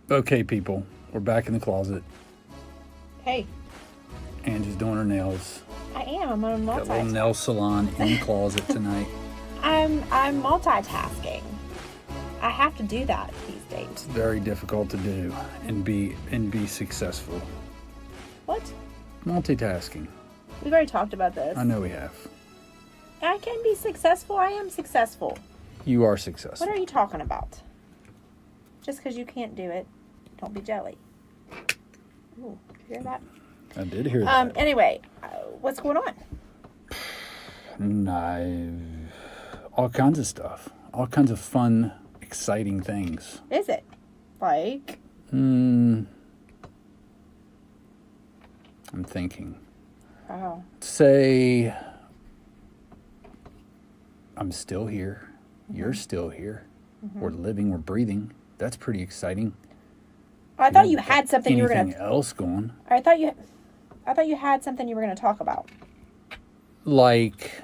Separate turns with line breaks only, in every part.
Okay, people, we're back in the closet.
Hey,
Angie's doing her nails.
I am. I'm
Got a little
multitasking.
nail salon in the closet tonight.
I'm multitasking. I have to do that these days.
It's very difficult to do and be successful.
What?
Multitasking.
We've already talked about this.
I know we have.
I can be successful. I am successful.
You are successful.
What are you talking about? Just because you can't do it, don't be jelly. Ooh, did you hear that?
I did hear that.
Anyway, what's going on?
All kinds of stuff. All kinds of fun, exciting things.
Is it? Like?
I'm thinking.
Oh.
Say, I'm still here. You're still here. We're living, we're breathing. That's pretty exciting.
I thought you had something you were
Anything
gonna.
else going?
I thought you had something you were gonna talk about.
Like,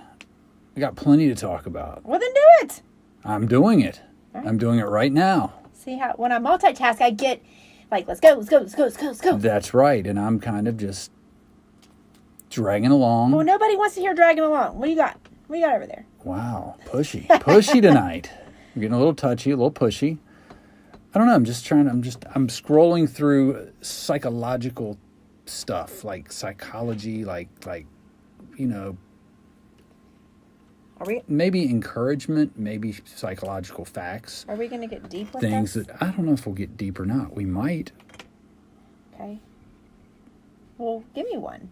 we got plenty to talk about.
Well, then do it.
I'm doing it.
Right.
I'm doing it right now.
See how when I multitask, I get like, let's go.
That's right. And I'm kind of just dragging along.
Well, nobody wants to hear dragging along. What do you got? What do you got over there?
Wow. Pushy. Pushy tonight. I'm getting a little touchy, a little pushy. I don't know. I'm scrolling through psychological stuff, like psychology, like, you know,
Are we
maybe encouragement, maybe psychological facts,
are we gonna get deep with
things
this?
that I don't know if we'll get deep or not. We might.
Okay. Well, give me one.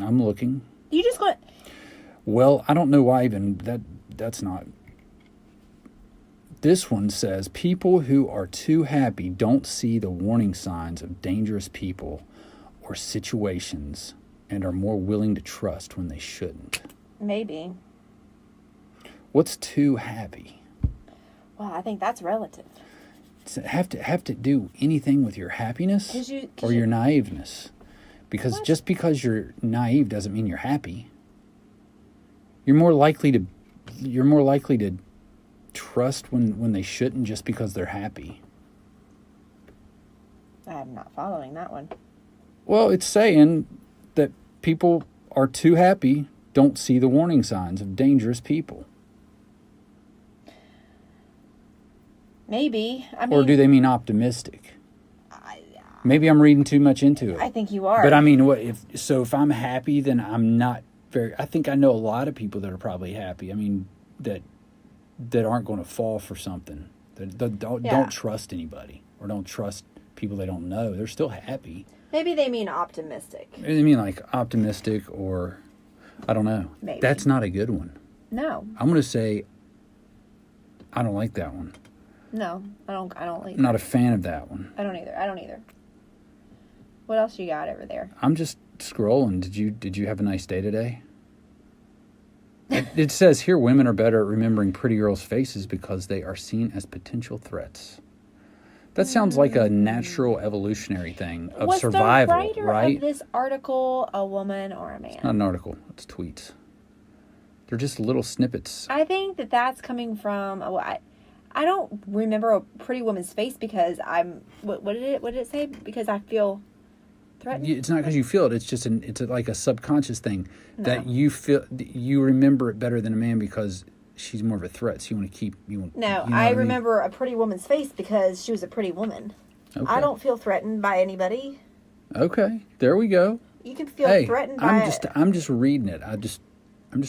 I'm looking.
You just going
Well, I don't know why even that's not. This one says people who are too happy don't see the warning signs of dangerous people or situations and are more willing to trust when they shouldn't.
maybe.
What's too happy?
Well, I think that's relative.
Does it have to do anything with your happiness
'Cause
or your naiveness? Because
What?
just because you're naive doesn't mean you're happy. You're more likely to trust when they shouldn't just because they're happy.
I'm not following that one.
Well, it's saying that people are too happy, don't see the warning signs of dangerous people.
Maybe. I mean,
Or do they mean optimistic? Maybe I'm reading too much into it.
I think you are.
But I mean, if I'm happy, then I'm not very. I think I know a lot of people that are probably happy. I mean, that aren't going to fall for something. That don't trust anybody or don't trust people they don't know. They're still happy.
Maybe they mean optimistic.
I mean, like optimistic or I don't know.
Maybe.
That's not a good one.
No.
I'm going to say I don't like that one.
No. I don't like
I'm not a fan of that one.
I don't either. What else you got over there?
I'm just scrolling. Did you have a nice day today? It says here women are better at remembering pretty girls' faces because they are seen as potential threats. That sounds like a natural evolutionary thing of
Was
survival,
the writer
right?
of this article a woman or a man?
Not an article. It's tweets. They're just little snippets.
I think that's coming from. Well, I don't remember a pretty woman's face because I'm. What did it say? Because I feel threatened.
It's not because you feel it. It's just like a subconscious thing that
No.
you remember it better than a man because she's more of a threat. So you want to keep you want.
No,
you know what
I
mean?
remember a pretty woman's face because she was a pretty woman.
Okay.
I don't feel threatened by anybody.
Okay, there we go.
You can feel
Hey,
threatened by.
I'm just reading it. I'm just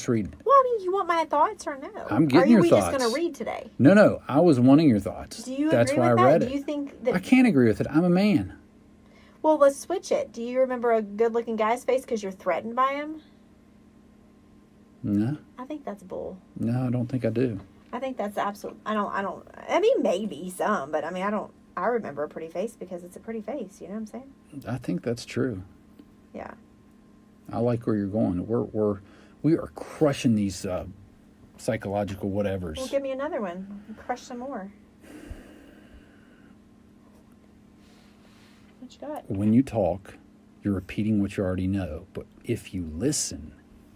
reading it.
Well, I mean, you want my thoughts or no?
I'm getting your
we just
thoughts.
going to read today?
No, I was wanting your thoughts.
Do you
That's
agree
why
with
I read
that?
it.
Do you think
I
that?
can't agree with it. I'm a man.
Well, let's switch it. Do you remember a good-looking guy's face because you're threatened by him?
No,
I think that's bull.
I don't think I do.
I think that's absolute. I don't. I mean, maybe some, but I mean, I don't. I remember a pretty face because it's a pretty face. You know what I'm saying?
I think that's true.
Yeah.
I like where you're going. We are crushing these psychological whatevers.
Well, give me another one. Crush some more. What you got?
When you talk, you're repeating what you already know. But if you listen,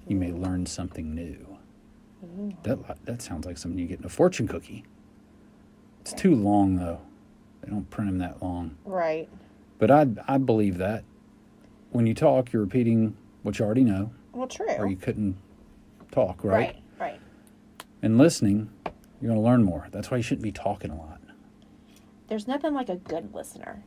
you may learn something new.
Ooh.
That sounds like something you get in a fortune cookie. It's too long though. They don't print them that long.
Right.
But I believe that. When you talk, you're repeating what you already know.
Well, true.
Or you couldn't talk, right?
Right.
And listening, you're going to learn more. That's why you shouldn't be talking a lot.
There's nothing like a good listener.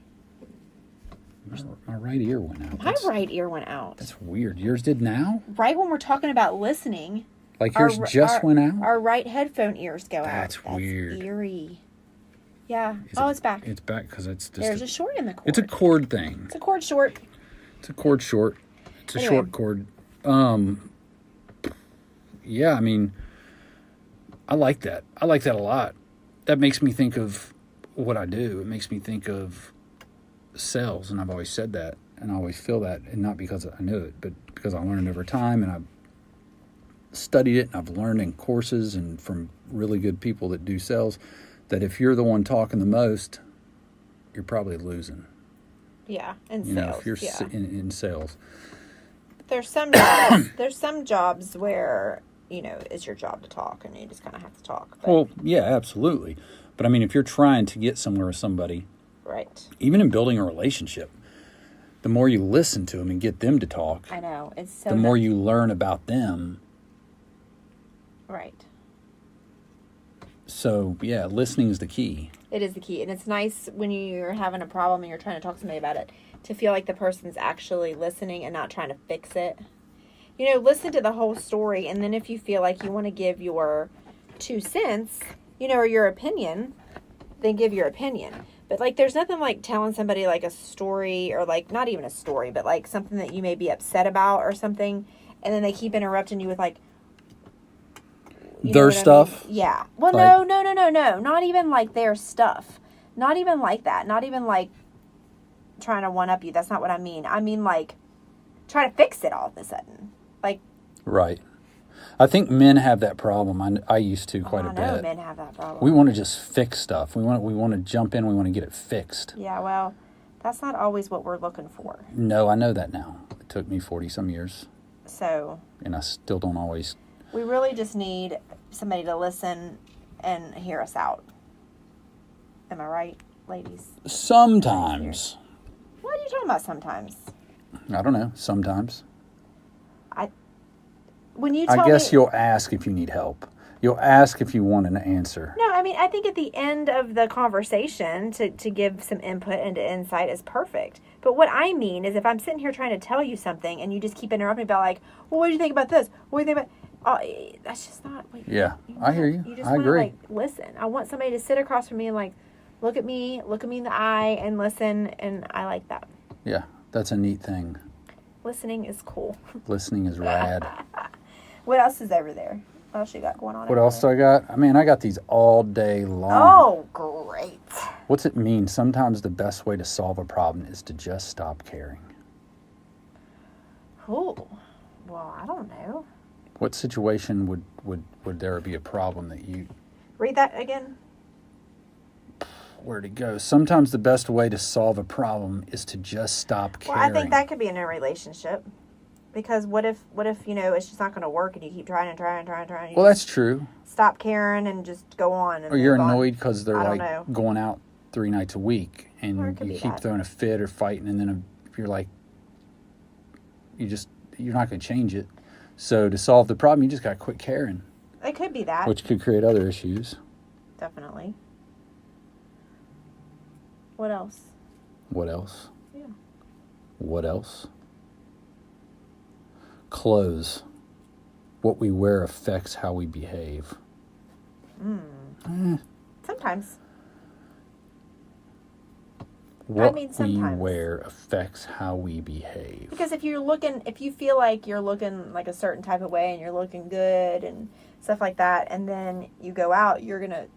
My right ear went out.
My right ear went out.
That's weird. Yours did now?
Right when we're talking about listening.
Like yours just went out?
Our right headphone ears go out.
That's weird.
Eerie. Yeah. It's back.
It's back because it's just...
There's a short in the cord.
It's a cord thing.
It's a cord short.
It's a cord short. It's a
Anyway.
short cord. Yeah, I mean, I like that. I like that a lot. That makes me think of what I do. It makes me think of sales, and I've always said that, and I always feel that, and not because I knew it, but because I learned over time, and I've studied it, and I've learned in courses and from really good people that do sales, that if you're the one talking the most, you're probably losing.
Yeah, in
You
sales.
know, if you're in sales.
There's some jobs, there's some jobs where, it's your job to talk, and you just kind of have to talk. But,
Well, yeah, absolutely. But I mean, if you're trying to get somewhere with somebody,
right.
even in building a relationship, the more you listen to them and get them to talk,
I know. It's so
the more you learn about them.
Right.
So, yeah, listening is the key.
It is the key. And it's nice when you're having a problem and you're trying to talk to somebody about it to feel like the person's actually listening and not trying to fix it. Listen to the whole story. And then if you feel like you want to give your 2 cents, or your opinion, then give your opinion. But, there's nothing like telling somebody, a story or, not even a story, but, something that you may be upset about or something. And then they keep interrupting you with,
Their stuff?
Yeah. Well,
Like-
no. Not even their stuff. Not even like that. Not even trying to one-up you. That's not what I mean. I mean try to fix it all of a sudden.
Right. I think men have that problem. I used to quite a
I know
bit.
men have that problem.
We want to just fix stuff. We want to jump in. We want to get it fixed.
Yeah, well, that's not always what we're looking for.
No, I know that now. It took me 40-some years,
So
and I still don't always...
we really just need somebody to listen and hear us out. Am I right, ladies?
Sometimes.
What are you talking about sometimes?
I don't know. Sometimes.
When you tell
I guess
me,
you'll ask if you need help. You'll ask if you want an answer.
No, I mean, I think at the end of the conversation to give some input and insight is perfect. But what I mean is if I'm sitting here trying to tell you something and you just keep interrupting me about well, what do you think about this? What do you think about... that's just not...
Yeah, I hear you.
You just
I
want
agree.
to, listen. I want somebody to sit across from me and, look at me in the eye and listen, and I like that.
Yeah, that's a neat thing.
Listening is cool.
Listening is rad.
What else is over there? What else you got going on?
What
over
else do
there?
I got? I mean, I got these all day long.
Oh, great.
What's it mean? Sometimes the best way to solve a problem is to just stop caring.
Oh, well, I don't know.
What situation would there be a problem that you...
Read that again.
Where'd it go? Sometimes the best way to solve a problem is to just stop caring.
Well, I think that could be in a relationship. Because what if it's just not going to work and you keep trying and trying and trying and trying.
Well, that's true.
Stop caring and just go on. And
Or you're
move on.
annoyed because they're
I don't know.
going out 3 nights a week
Or it
and
could
you
be
keep
that.
throwing a fit or fighting, and then you're not going to change it. So to solve the problem, you just got to quit caring,
It could be that.
which could create other issues.
Definitely. What else?
What else?
Yeah.
What else? Clothes. What we wear affects how we behave.
Sometimes.
What
mean,
we
sometimes.
wear affects how we behave.
Because if you feel like you're looking like a certain type of way and you're looking good and stuff like that, and then you go out, you're gonna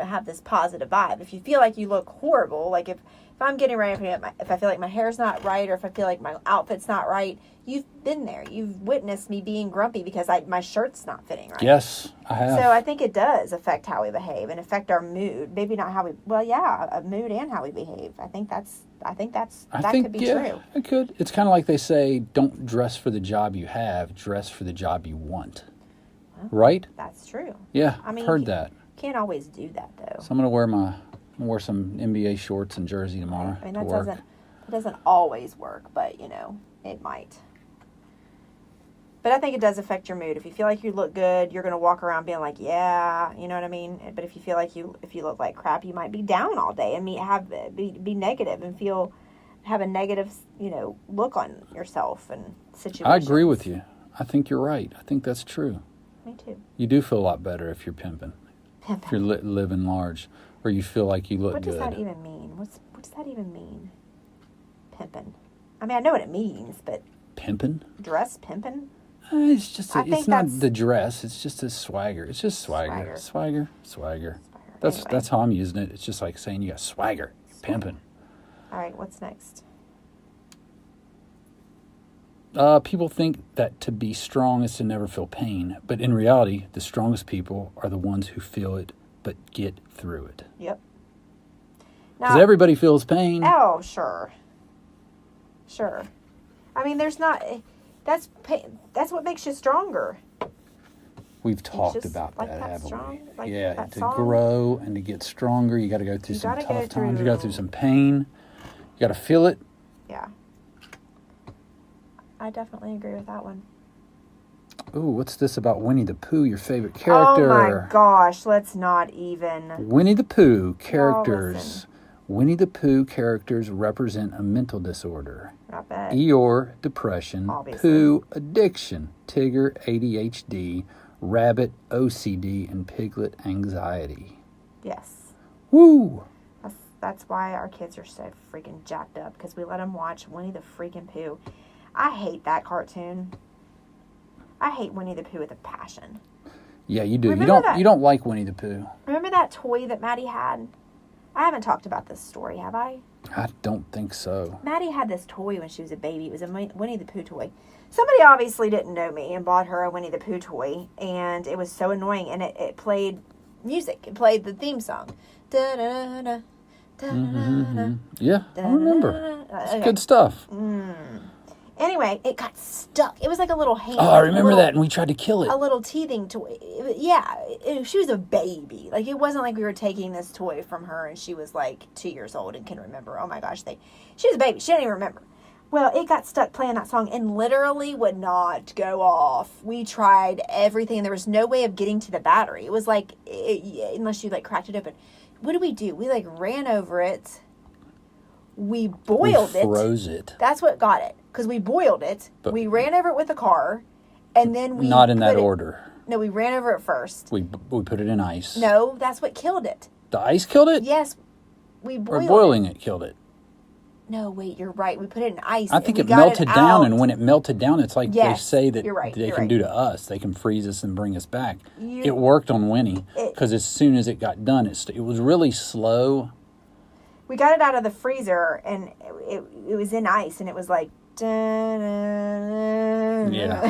have this positive vibe. If you feel like you look horrible, like if I'm getting ready, if I feel like my hair's not right, or if I feel like my outfit's not right, you've been there. You've witnessed me being grumpy because my shirt's not fitting right.
Yes, I have.
So I think it does affect how we behave and affect our mood. Maybe not how we, a mood and how we behave. I think that could be true.
It could. It's kind of like they say, don't dress for the job you have, dress for the job you want. Right?
That's true.
Yeah,
I mean,
I've heard that.
Can't always do that though.
So I'm going to wear my Wear some NBA shorts and jersey tomorrow.
I mean,
to
that
work.
doesn't always work, but it might. But I think it does affect your mood. If you feel like you look good, you're gonna walk around being like, yeah, you know what I mean. But if you feel like if you look like crap, you might be down all day and be negative and have a negative, look on yourself and situations.
I agree with you. I think you're right. I think that's true.
Me too.
You do feel a lot better if you're pimping. If you're living large, or you feel like you look
good. What does that even mean? What does that even mean? Pimping. I mean, I know what it means, but
pimping?
Dress pimping?
It's just it's not the dress. It's just a swagger. It's just swagger. Swagger. That's how I'm using it. It's just like saying you got swagger. You're pimping.
All right, what's next?
People think that to be strong is to never feel pain, but in reality, the strongest people are the ones who feel it but get through it.
Yep.
Because everybody feels pain.
Oh, sure. I mean, that's what makes you stronger.
We've talked about that, haven't we? Yeah, to
song.
Grow and to get stronger, you got to go through some tough times. You got to go through some pain. You got to feel it.
Yeah. I definitely agree with that one.
Ooh, what's this about Winnie the Pooh, your favorite character?
Oh my gosh, let's not even.
Winnie the Pooh characters. Winnie the Pooh characters represent a mental disorder.
Not bad.
Eeyore, depression.
Obviously.
Pooh, addiction. Tigger, ADHD. Rabbit, OCD. And Piglet, anxiety.
Yes.
Woo!
That's why our kids are so freaking jacked up, because we let them watch Winnie the freaking Pooh. I hate that cartoon. I hate Winnie the Pooh with a passion.
Yeah, you do. You don't like Winnie the Pooh.
Remember that toy that Maddie had? I haven't talked about this story, have I?
I don't think so.
Maddie had this toy when she was a baby. It was a Winnie the Pooh toy. Somebody obviously didn't know me and bought her a Winnie the Pooh toy, and it was so annoying. And it played music. It played the theme song. Da-da-da, da-da-da,
yeah, I remember. It's good stuff.
Anyway, it got stuck. It was like a little hand.
Oh, I remember that, and we tried to kill it.
A little teething toy. Yeah, she was a baby. Like, it wasn't like we were taking this toy from her and she was like 2 years old and can remember. Oh my gosh, she was a baby. She didn't even remember. Well, it got stuck playing that song and literally would not go off. We tried everything. There was no way of getting to the battery. It was like, unless you like cracked it open. What did we do? We like ran over it. We boiled it.
We froze it.
That's what got it. Because we boiled it. But we ran over it with a car. And then we...
Not in that order.
No, we ran over it first.
We put it in ice.
No, that's what killed it.
The ice killed it?
Yes. We boiled it.
Or boiling it killed it.
No, wait, you're right. We put it in ice.
I think it melted down. And when it melted down, it's like they say that they can do to us. They can freeze us and bring us back. It worked on Winnie. Because as soon as it got done, it was really slow.
We got it out of the freezer, and it was in ice, and it was like...
Yeah.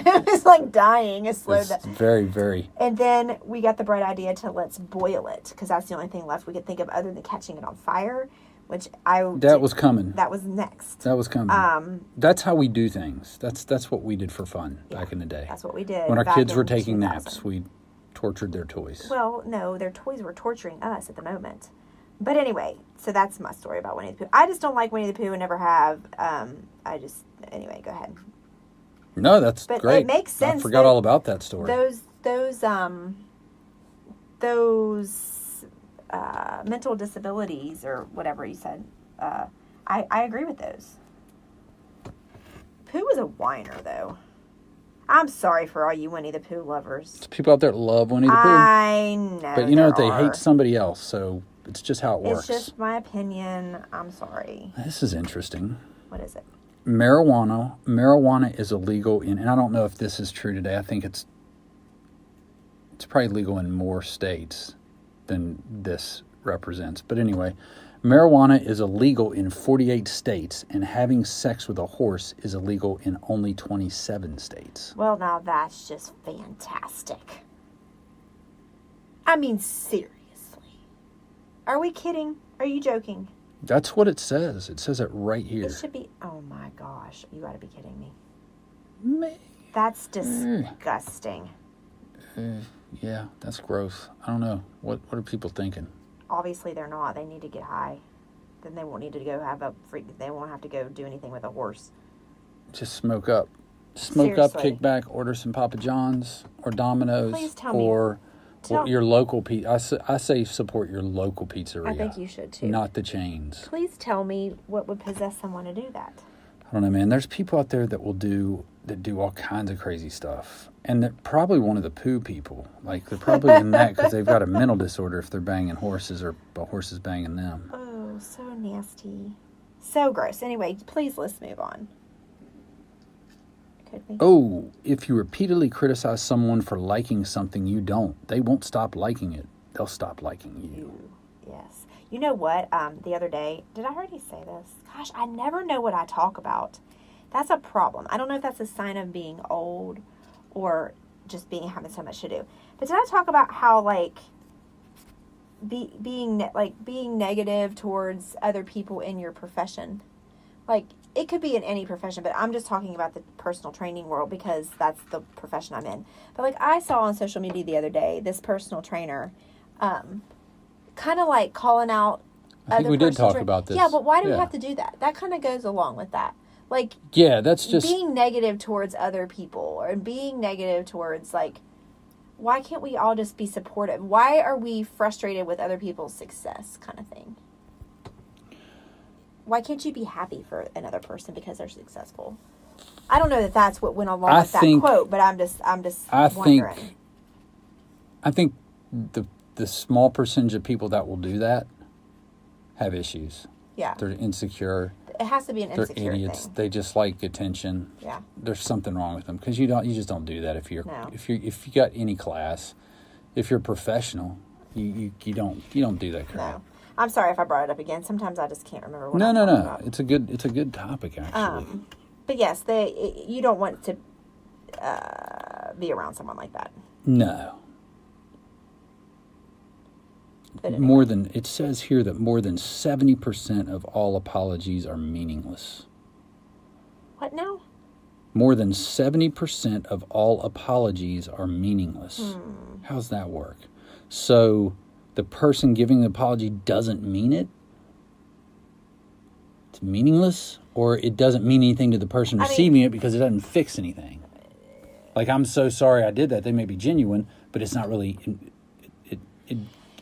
It was like dying. It's
very, very.
And then we got the bright idea to let's boil it, because that's the only thing left we could think of other than catching it on fire, which That was coming. That was next.
That was coming. That's how we do things. That's what we did for fun back in the day.
That's what we did.
When our kids were taking naps, we tortured their toys.
Well, no, their toys were torturing us at the moment. But anyway, so that's my story about Winnie the Pooh. I just don't like Winnie the Pooh and never have. Anyway, go ahead.
No, that's
but
great.
It makes sense.
I forgot all about that story.
Those mental disabilities or whatever you said. I agree with those. Pooh was a whiner, though. I'm sorry for all you Winnie the Pooh lovers.
There's people out there that love Winnie the Pooh.
I know.
But you know what? They hate somebody else, so it's just how it works.
It's just my opinion. I'm sorry.
This is interesting.
What is it?
Marijuana is illegal and I don't know if this is true today. I think it's probably legal in more states than this represents. But anyway, marijuana is illegal in 48 states, and having sex with a horse is illegal in only 27 states.
Well, now that's just fantastic. I mean, seriously. Are we kidding? Are you joking?
That's what it says. It says it right here.
It should be... Oh, my gosh. You got to be kidding me. That's disgusting.
Yeah, that's gross. I don't know. What are people thinking?
obviously they're not. They need to get high. Then they won't need to go they won't have to go do anything with a horse.
Just smoke up. Smoke up,
Seriously.
kick back, order some Papa John's or Domino's.
Please tell me.
Or your local pizza. I say support your local pizzeria.
I think you should too.
Not the chains.
Please tell me what would possess someone to do that.
I don't know, man. There's people out there that do all kinds of crazy stuff. And they're probably one of the poo people. Like, they're probably in that because they've got a mental disorder if they're banging horses or a horse is banging them.
Oh, so nasty. So gross. Anyway, please, let's move on. Could be.
Oh, if you repeatedly criticize someone for liking something you don't, they won't stop liking it. They'll stop liking you.
Yes. You know what? The other day, did I already say this? Gosh, I never know what I talk about. That's a problem. I don't know if that's a sign of being old or just having so much to do. But did I talk about how being negative towards other people in your profession? Like, it could be in any profession, but I'm just talking about the personal training world because that's the profession I'm in. But like, I saw on social media the other day, this personal trainer, kind of like calling out
I think we did talk about this.
Yeah, but why do we have to do that? That kind of goes along with that. Like,
yeah, that's just
being negative towards other people or being negative towards, like, why can't we all just be supportive? Why are we frustrated with other people's success kind of thing? Why can't you be happy for another person because they're successful? I don't know that that's what went along with that quote, but I'm just wondering.
I think the small percentage of people that will do that have issues.
Yeah.
They're insecure.
It has to be an
They're
insecure
idiots.
thing.
They just like attention.
Yeah.
There's something wrong with them because you just don't do that if you got any class. If you're professional, you don't do that crap.
No. I'm sorry if I brought it up again. Sometimes I just can't remember what I'm talking about.
It's a good topic actually.
But yes, you don't want to be around someone like that.
No.
But anyway.
It says here that more than 70% of all apologies are meaningless.
What now?
More than 70% of all apologies are meaningless. How's that work? So the person giving the apology doesn't mean it? It's meaningless? Or it doesn't mean anything to the person receiving it because it doesn't fix anything? Like, I'm so sorry I did that. They may be genuine, but it's not really...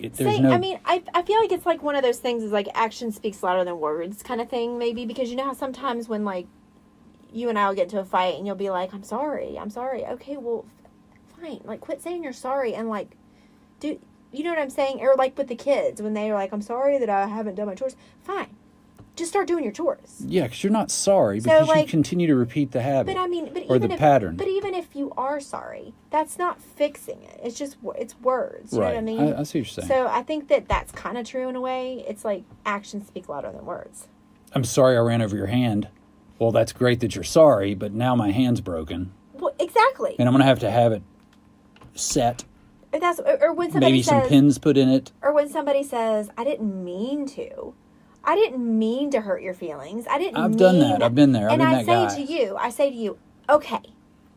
I feel like it's like one of those things is like action speaks louder than words kind of thing, maybe, because you know how sometimes when like you and I will get into a fight and you'll be like, I'm sorry. Okay, well, fine. Like, quit saying you're sorry and like, do you know what I'm saying? Or like with the kids when they're like, I'm sorry that I haven't done my chores. Fine. Just start doing your chores.
Yeah, because you're not sorry because you continue to repeat the habit or the pattern.
But even if you are sorry, that's not fixing it. It's just, it's words. You know what I mean?
I see what you're saying.
So I think that's kind of true in a way. It's like actions speak louder than words.
I'm sorry I ran over your hand. Well, that's great that you're sorry, but now my hand's broken.
Well, exactly.
And I'm going to have it set.
Or when somebody
Maybe some pins put in it.
Or when somebody says, I didn't mean to. I didn't mean to hurt your feelings.
I've done that. I've been there. I've been that guy.
And I say to you, okay,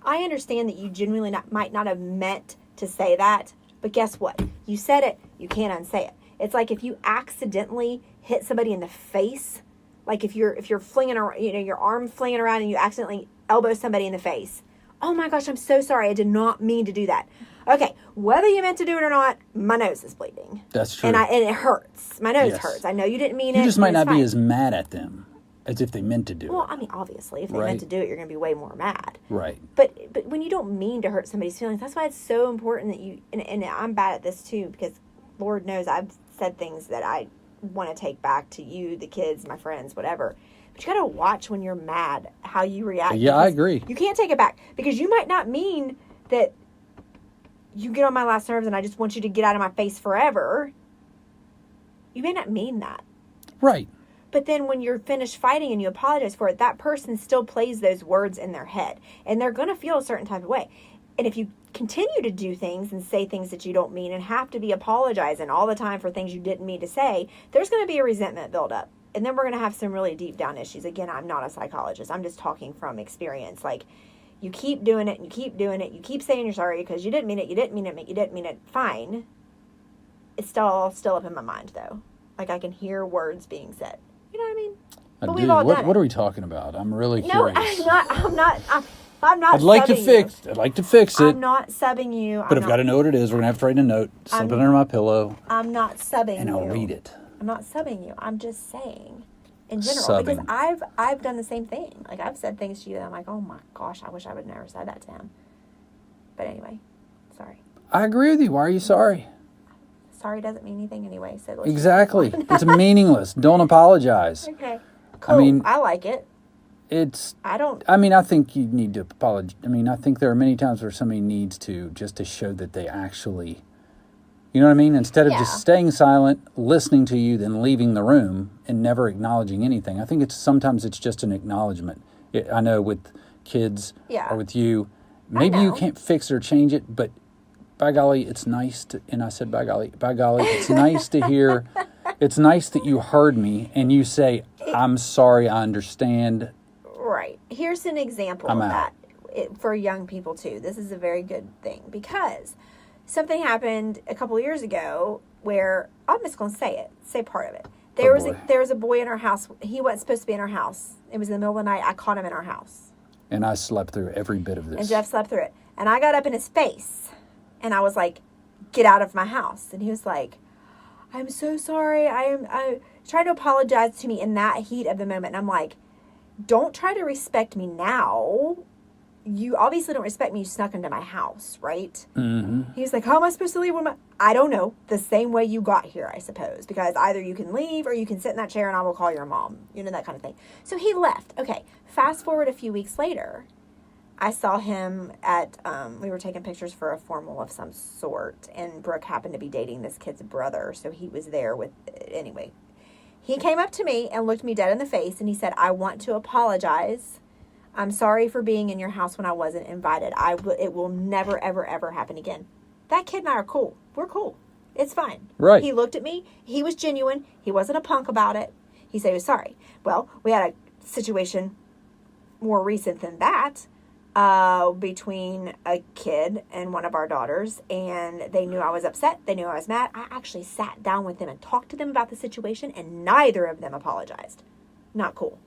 I understand that you genuinely might not have meant to say that, but guess what? You said it. You can't unsay it. It's like if you accidentally hit somebody in the face, like if you're flinging around, your arm flinging around and you accidentally elbow somebody in the face. Oh my gosh, I'm so sorry. I did not mean to do that. Okay, whether you meant to do it or not, my nose is bleeding.
That's true.
And it hurts. My nose hurts. I know you didn't mean it.
You just might not be as mad at them as if they meant to do it.
Well, I mean, obviously, if they meant to do it, you're going to be way more mad.
Right.
But when you don't mean to hurt somebody's feelings, that's why it's so important that you, and I'm bad at this too, because Lord knows I've said things that I want to take back to you, the kids, my friends, whatever. But you got to watch when you're mad, how you react.
Yeah, I agree.
You can't take it back because you might not mean that you get on my last nerves and I just want you to get out of my face forever. You may not mean that.
Right.
But then when you're finished fighting and you apologize for it, that person still plays those words in their head. And they're going to feel a certain type of way. And if you continue to do things and say things that you don't mean and have to be apologizing all the time for things you didn't mean to say, there's going to be a resentment build up. And then we're going to have some really deep down issues. Again, I'm not a psychologist. I'm just talking from experience. Like, you keep doing it and you keep doing it. You keep saying you're sorry because you didn't mean it. You didn't mean it. You didn't mean it. Fine. it's still up in my mind, though. Like, I can hear words being said. You know what I mean?
I
But
do.
we've all done it.
What are we talking about? I'm really
No,
curious.
I'm not
I'd like to
subbing
fix.
you.
I'd like to fix it,
I'm not subbing you.
but I've got to know what it is. We're gonna have to write a note, slip it under my pillow,
I'm not subbing
and
you.
I'll read it.
I'm not subbing you. I'm just saying, in general,
Subbing.
because I've done the same thing. Like, I've said things to you that I'm like, oh my gosh, I wish I would never said that to him. But anyway, sorry.
I agree with you. Why are you sorry?
Sorry doesn't mean anything anyway. So let's
Exactly. It's meaningless. Don't apologize.
Okay. Cool.
mean-
I like it.
It's.
I don't.
I mean, I think you need to apologize. I mean, I think there are many times where somebody needs to just to show that they actually, you know what I mean? Instead of
Yeah.
just staying silent, listening to you, then leaving the room and never acknowledging anything. I think sometimes it's just an acknowledgement. I know with kids
Yeah.
or with you, maybe you
know.
can't fix it or change it, but by golly, it's nice to, and I said by golly, it's nice to hear, it's nice that you heard me and you say, I'm sorry, I understand.
Right. Here's an example
I'm
of
out.
that for young people too. This is a very good thing because something happened a couple of years ago where I'm just going to say part of it. There was a boy in our house. He wasn't supposed to be in our house. It was in the middle of the night. I caught him in our house.
And I slept through every bit of this.
And Jeff slept through it. And I got up in his face and I was like, get out of my house. And he was like, I'm so sorry. I tried to apologize to me in that heat of the moment. And I'm like, don't try to respect me now. You obviously don't respect me. You snuck into my house, right?
Mm-hmm.
He was like, how am I supposed to leave? I don't know. The same way you got here, I suppose. Because either you can leave or you can sit in that chair and I will call your mom. You know, that kind of thing. So he left. Okay. Fast forward a few weeks later. I saw him at, we were taking pictures for a formal of some sort. And Brooke happened to be dating this kid's brother. So he was there with, anyway. He came up to me and looked me dead in the face. And he said, I want to apologize. I'm sorry for being in your house when I wasn't invited. It will never, ever, ever happen again. That kid and I are cool. We're cool. It's fine.
Right.
He looked at me. He was genuine. He wasn't a punk about it. He said he was sorry. Well, we had a situation more recent than that between a kid and one of our daughters. And they knew I was upset. They knew I was mad. I actually sat down with them and talked to them about the situation. And neither of them apologized. Not cool.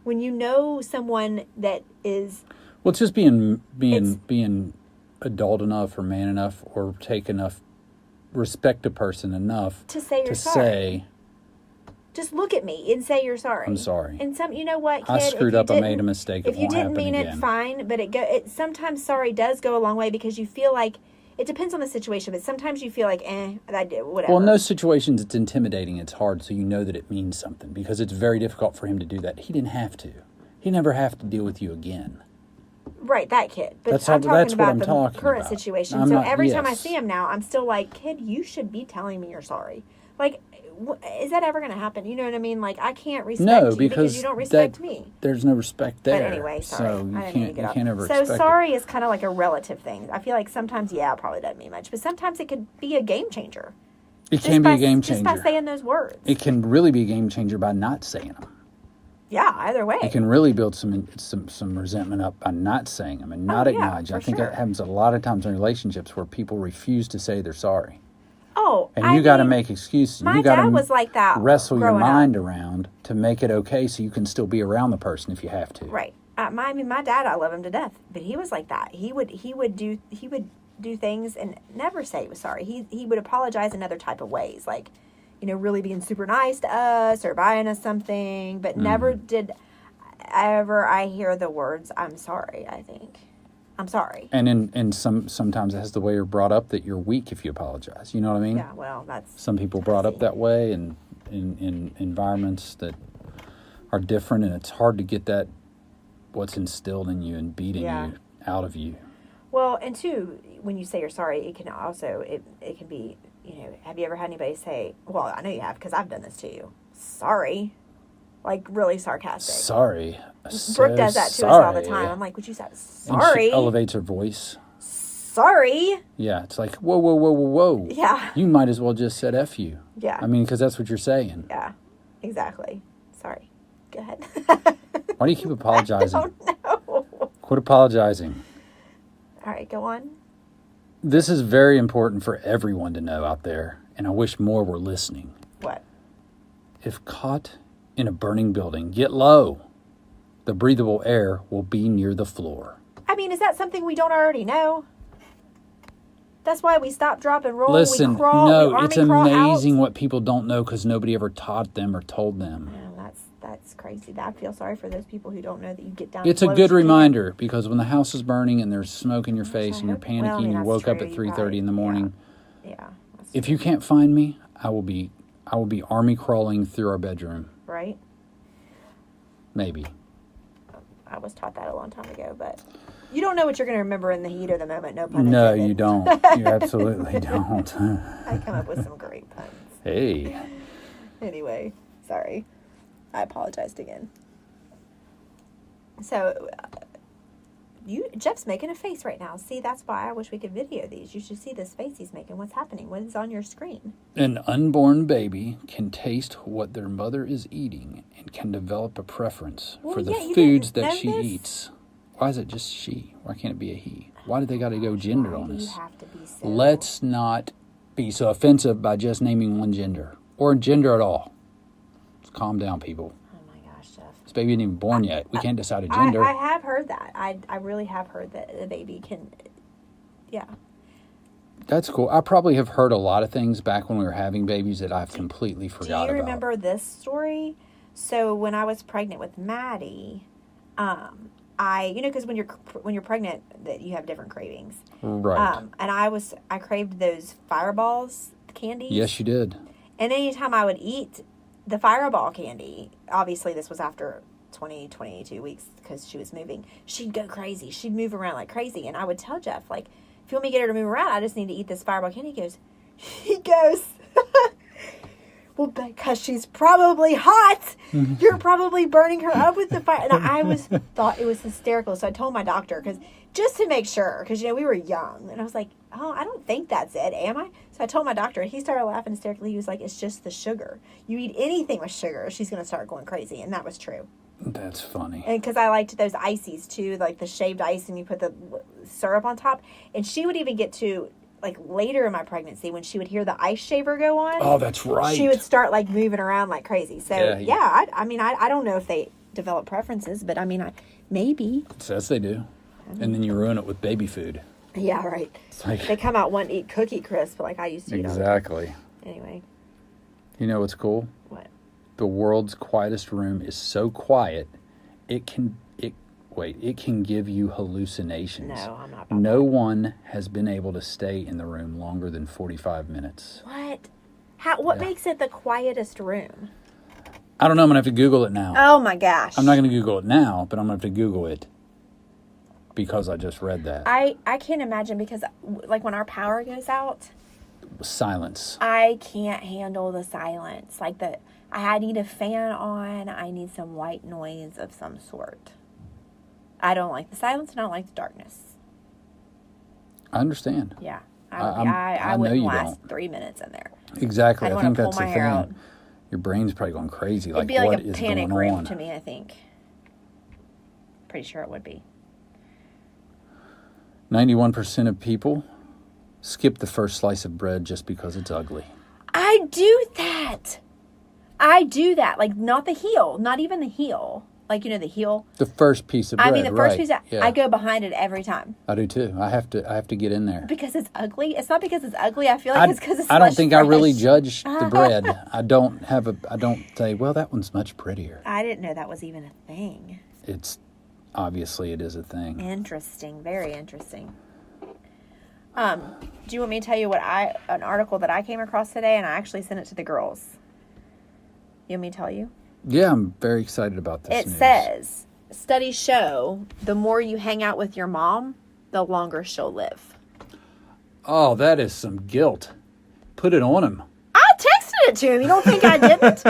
When you know someone that is,
Well, it's just being adult enough or man enough or take enough, respect a person enough
to say you're
to
sorry.
say,
Just look at me and say you're sorry.
I'm sorry.
And you know what, kid?
I
If
screwed
you
up. I made
didn't-
a mistake.
If
It
you
won't
didn't
happen
mean
again.
it, fine. But it sometimes sorry does go a long way because you feel like it depends on the situation. But sometimes you feel like, I did whatever.
Well, in those situations, it's intimidating. It's hard, so you know that it means something because it's very difficult for him to do that. He didn't have to. He never have to deal with you again.
Right, that kid. But
That's
I'm
how-
talking
that's what
about
I'm
the
talking
current
about.
situation.
I'm
So
not-
every time I
yes.
see him now, I'm still like, kid, you should be telling me you're sorry. Like, is that ever going to happen? You know what I mean? Like, I can't respect
No,
you
because
you don't respect me.
There's no respect there.
But anyway, sorry.
So you
I didn't mean to get off.
can't ever
So
expect it.
sorry is kind of like a relative thing. I feel like sometimes, it probably doesn't mean much, but sometimes it could be a game changer.
It can be a game
Just
changer.
by saying those words.
It can really be a game changer by not saying them.
Yeah, either way.
It can really build some resentment up by not saying them and not
yeah,
acknowledging. I
for
think
sure.
that happens a lot of times in relationships where people refuse to say they're sorry.
Oh,
And you got to make excuses.
my
You got
dad
to
was like that
wrestle your
growing up.
mind around to make it okay so you can still be around the person if you have to.
Right. My dad, I love him to death, but he was like that. He would do things and never say he was sorry. He would apologize in other type of ways, like, really being super nice to us or buying us something, but never did ever I hear the words "I'm sorry." I think I'm sorry.
And sometimes it has the way you're brought up that you're weak if you apologize. You know what I mean?
Yeah. Well, that's
Some people brought up
crazy.
that way and in environments that are different, and it's hard to get that what's instilled in you and beating
Yeah.
you out of you.
Well, and two, when you say you're sorry, it can also it can be, have you ever had anybody say, well, I know you have because I've done this to you. Sorry. Like really sarcastic.
Sorry.
Brooke does that to us all the time. I'm like, would you say
And
sorry?
she elevates her voice.
Sorry.
Yeah, it's like, whoa, whoa, whoa, whoa, whoa.
Yeah.
You might as well just said F you.
Yeah.
I mean, because that's what you're saying.
Yeah. Exactly. Sorry. Go ahead.
Why do you keep apologizing?
Oh no.
Quit apologizing.
All right, go on.
This is very important for everyone to know out there. and I wish more were listening.
What?
If caught in a burning building, get low. The breathable air will be near the floor.
I mean, is that something we don't already know? That's why we stop, drop, and roll.
Listen,
we crawl,
no,
we army
it's
crawl
amazing
out.
what people don't know because nobody ever taught them or told them.
Yeah, that's crazy. I feel sorry for those people who don't know that you get down.
It's a good reminder because when the house is burning and there's smoke in your face and you're panicking,
Well, I mean,
you
that's
woke up
true.
at
You
3:30
probably-
in the morning.
Yeah.
If you can't find me, I will be army crawling through our bedroom.
Right?
Maybe.
I was taught that a long time ago, but you don't know what you're going to remember in the heat of the moment. No pun
No,
intended.
you don't. You absolutely don't.
I come up with some great puns.
Hey.
Anyway, sorry. I apologized again. So, Jeff's making a face right now. See, that's why I wish we could video these. You should see this face he's making. What's happening? What is on your screen?
An unborn baby can taste what their mother is eating and can develop a preference
Well,
for the
yeah, you
foods
didn't
that
know
she
this?
eats. Why is it just she? Why can't it be a he? Why did they got to go gender
Why
on
do you
us?
have to be so...
Let's not be so offensive by just naming one gender or gender at all. Just calm down, people.
Oh my gosh, Jeff.
This baby isn't even born yet. We can't decide a gender.
I have heard that. I really have heard that the baby can... Yeah.
That's cool. I probably have heard a lot of things back when we were having babies that I've completely forgot about.
Do you remember this story? So when I was pregnant with Maddie, because when you're pregnant, that you have different cravings.
Right.
And I craved those Fireballs candies.
Yes, you did.
And anytime I would eat the Fireball candy, obviously this was after 22 weeks because she was moving, she'd go crazy. She'd move around like crazy. And I would tell Jeff, like, if you want me to get her to move around, I just need to eat this Fireball candy. He goes, well, because she's probably hot. You're probably burning her up with the fire. And I thought it was hysterical. So I told my doctor, just to make sure, because, we were young. And I was like, oh, I don't think that's it, am I? So I told my doctor, and he started laughing hysterically. He was like, it's just the sugar. You eat anything with sugar, she's going to start going crazy. And that was true.
That's funny.
And because I liked those ices, too, like the shaved ice, and you put the syrup on top. And she would even get to... like later in my pregnancy, when she would hear the ice shaver go on,
Oh, that's right.
she would start like moving around like crazy. So
Yeah.
I don't know if they develop preferences, but maybe.
It says they do. And then you ruin it with baby food.
Yeah, right.
It's like,
They come out wanting to eat Cookie Crisp like I used to eat.
exactly.
Anyway,
You know what's cool?
what?
The world's quietest room is so quiet, it can give you hallucinations.
No, I'm not. About
No one has been able to stay in the room longer than 45 minutes.
What? What makes it the quietest room?
I don't know. I'm going to have to Google it now.
Oh my gosh.
I'm not going to Google it now, but I'm going to have to Google it because I just read that.
I can't imagine because like when our power goes out,
Silence.
I can't handle the silence. I need a fan on. I need some white noise of some sort. I don't like the silence and I don't like the darkness.
I understand.
Yeah.
I
I
know
wouldn't
you
last
don't.
3 minutes in there.
Exactly.
I'd
I
wanna
think
pull
that's the
my hair out.
thing. Your brain's probably going crazy.
It'd
Like,
be like
what
a
is
panic
going
room
on?
to me, I think. Pretty sure it would be.
91% of people skip the first slice of bread just because it's ugly.
I do that. Like, not the heel. Not even the heel. Like, the heel.
The first piece of bread.
I mean, the first
right.
piece,
Yeah.
I go behind it every time.
I do too. I have to get in there.
Because it's ugly. It's not because it's ugly. I feel like it's because it's
I don't
less
think I really
fresh.
judge the bread. I don't say, well, that one's much prettier.
I didn't know that was even a thing.
It's obviously it is a thing.
Interesting. Very interesting. Do you want me to tell you an article that I came across today, and I actually sent it to the girls? You want me to tell you?
Yeah, I'm very excited about this.
It
news.
says, studies show the more you hang out with your mom, the longer she'll live.
Oh, that is some guilt. Put it on him.
I texted it to him. You don't think I didn't?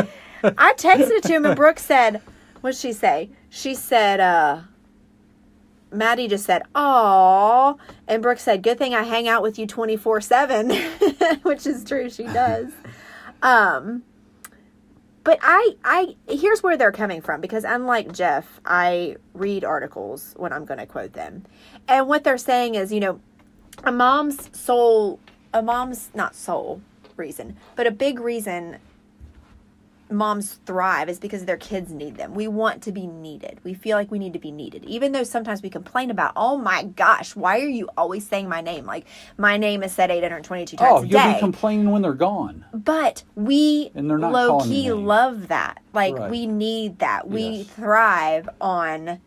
I texted it to him, and Brooke said, what did she say? She said, Maddie just said, "Aw," and Brooke said, "Good thing I hang out with you 24/7," which is true. She does. But I here's where they're coming from, because unlike Jeff, I read articles when I'm going to quote them, and what they're saying is, a mom's reason, but a big reason moms thrive is because their kids need them. We want to be needed. We feel like we need to be needed. Even though sometimes we complain about, oh my gosh, why are you always saying my name? Like, my name is said 822 times a day.
You'll be complaining when they're gone.
But we low-key love that. Like,
right.
We need that. We thrive on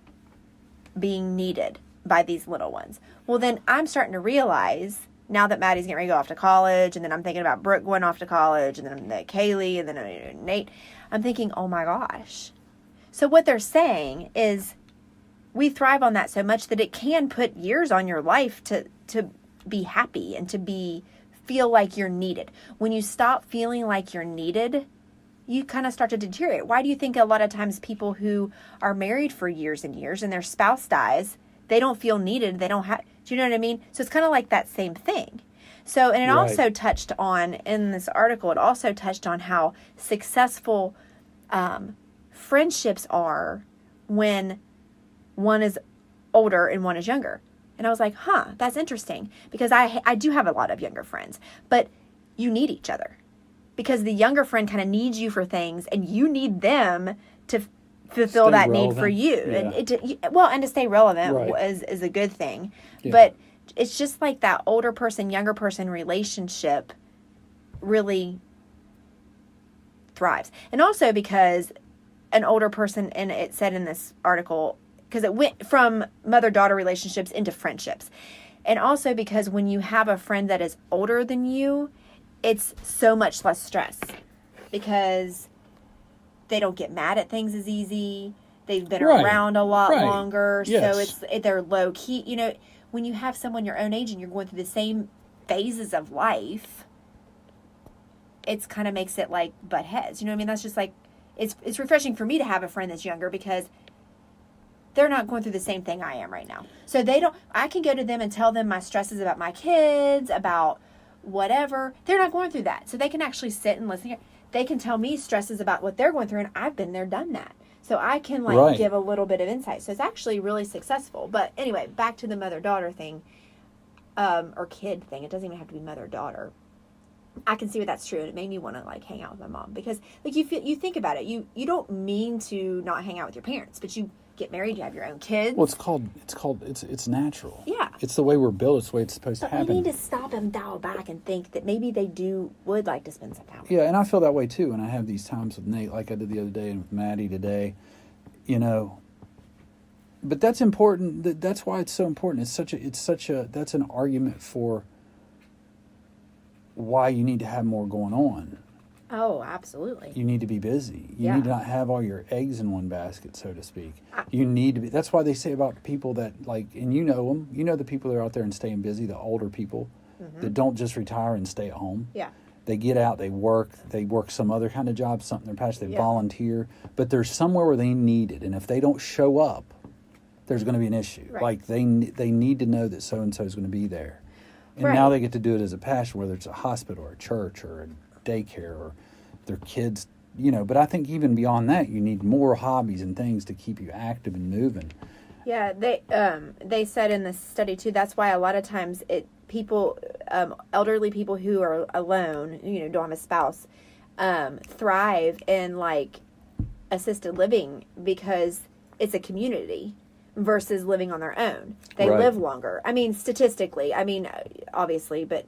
being needed by these little ones. Well, then I'm starting to realize, now that Maddie's getting ready to go off to college, and then I'm thinking about Brooke going off to college, and then Kaylee, and then Nate, I'm thinking, oh my gosh. So what they're saying is we thrive on that so much that it can put years on your life to be happy and to feel like you're needed. When you stop feeling like you're needed, you kind of start to deteriorate. Why do you think a lot of times people who are married for years and years and their spouse dies, they don't feel needed, they don't have... Do you know what I mean? So it's kind of like that same thing. So, and it also touched on, in this article, it also touched on how successful friendships are when one is older and one is younger. And I was like, that's interesting. Because I do have a lot of younger friends. But you need each other. Because the younger friend kind of needs you for things, and you need them to fulfill that need for you.
Yeah.
And to stay relevant is a good thing. Yeah. But it's just like that older person, younger person relationship really thrives. And also because an older person, and it said in this article, because it went from mother-daughter relationships into friendships. And also because when you have a friend that is older than you, it's so much less stress. Because they don't get mad at things as easy. They've been around a lot longer. Yes. So they're low key. You know, when you have someone your own age and you're going through the same phases of life, it's kind of makes it like butt heads. You know what I mean? That's just like, it's refreshing for me to have a friend that's younger because they're not going through the same thing I am right now. So I can go to them and tell them my stresses about my kids, about whatever. They're not going through that. So they can actually sit and listen. They can tell me stresses about what they're going through, and I've been there, done that. So I can give a little bit of insight. So it's actually really successful. But anyway, back to the mother-daughter thing, or kid thing. It doesn't even have to be mother-daughter. I can see where that's true, and it made me want to hang out with my mom because you think about it. You don't mean to not hang out with your parents, but you get married, you have your own kids.
Well, it's natural.
Yeah.
It's the way we're built. It's the way it's supposed to happen.
We need to stop and dial back and think that maybe they would like to spend some time with
Yeah, and I feel that way too. And I have these times with Nate, like I did the other day, and with Maddie today, But that's important. That's why it's so important. That's an argument for why you need to have more going on.
Oh, absolutely.
You need to be busy. You need to not have all your eggs in one basket, so to speak. You need to be. That's why they say about people that and you know them. You know the people that are out there and staying busy, the older people that don't just retire and stay at home.
Yeah.
They get out, they work some other kind of job, something they're passionate, they volunteer, but there's somewhere where they need it. And if they don't show up, there's going to be an issue.
Right.
Like they need to know that so-and-so is going to be there. And now they get to do it as a passion, whether it's a hospital or a church or a daycare or their kids, but I think even beyond that, you need more hobbies and things to keep you active and moving.
Yeah, they said in this study too, that's why a lot of times elderly people who are alone, don't have a spouse, thrive in assisted living because it's a community versus living on their own. They live longer. I mean, statistically, obviously, but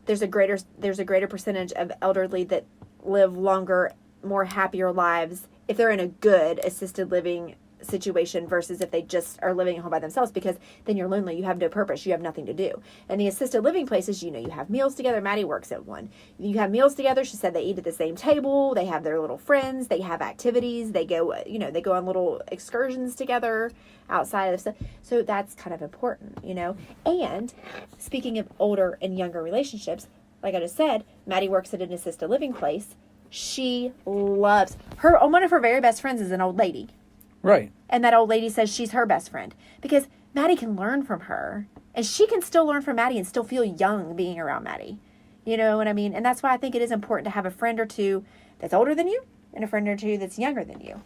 there's a greater percentage of elderly that live longer, more happier lives if they're in a good assisted living situation versus if they just are living at home by themselves, because then you're lonely, you have no purpose, you have nothing to do. And the assisted living places, you have meals together. Maddie works at one. You have meals together. She said they eat at the same table, they have their little friends, they have activities, they go on little excursions together outside of stuff. So that's kind of important, And speaking of older and younger relationships, like I just said, Maddie works at an assisted living place. She loves one of her very best friends is an old lady.
Right.
And that old lady says she's her best friend because Maddie can learn from her and she can still learn from Maddie and still feel young being around Maddie. You know what I mean? And that's why I think it is important to have a friend or two that's older than you and a friend or two that's younger than you.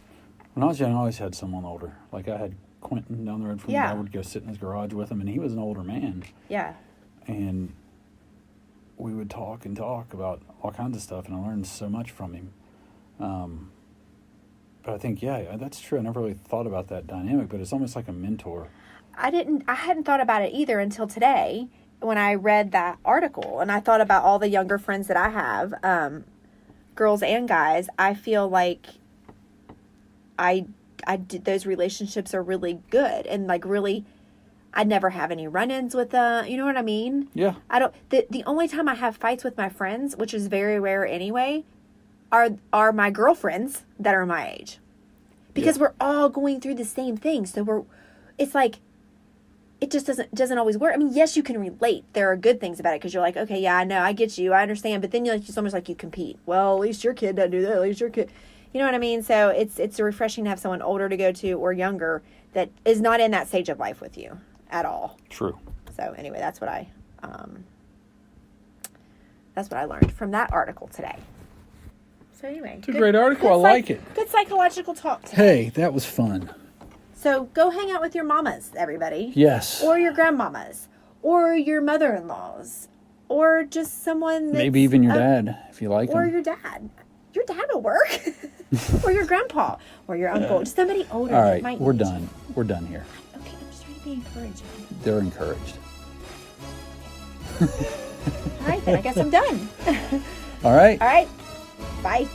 When I was young, I always had someone older. Like I had Quentin down the road from me. I would go sit in his garage with him, and he was an older man.
Yeah.
And we would talk and talk about all kinds of stuff, and I learned so much from him. But I think, yeah, that's true. I never really thought about that dynamic, but it's almost like a mentor.
I hadn't thought about it either until today when I read that article, and I thought about all the younger friends that I have, girls and guys. I feel like I did, those relationships are really good, and like really, I never have any run-ins with them. You know what I mean?
Yeah.
I don't. The only time I have fights with my friends, which is very rare anyway, are my girlfriends that are my age, because we're all going through the same thing. So it's like, it just doesn't always work. I mean, yes, you can relate. There are good things about it because you're like, okay, yeah, I know, I get you, I understand. But then it's almost like you compete. Well, at least your kid doesn't do that. At least your kid, you know what I mean? So it's refreshing to have someone older to go to or younger that is not in that stage of life with you at all.
True.
So anyway, that's what I learned from that article today. So anyway,
It's a great article. I like it.
Good psychological talk today.
Hey, that was fun.
So go hang out with your mamas, everybody.
Yes.
Or your grandmamas. Or your mother-in-laws. Or just someone that's...
Maybe even your dad, if you like
Or
him.
your dad. Your dad will work. Or your grandpa. Or your uncle. Just somebody older
All
that
right,
might
we're
need
done.
you.
We're done here.
Okay, I'm just trying to be encouraging.
They're encouraged.
All right, then. I guess I'm done.
All right.
All right. Bye.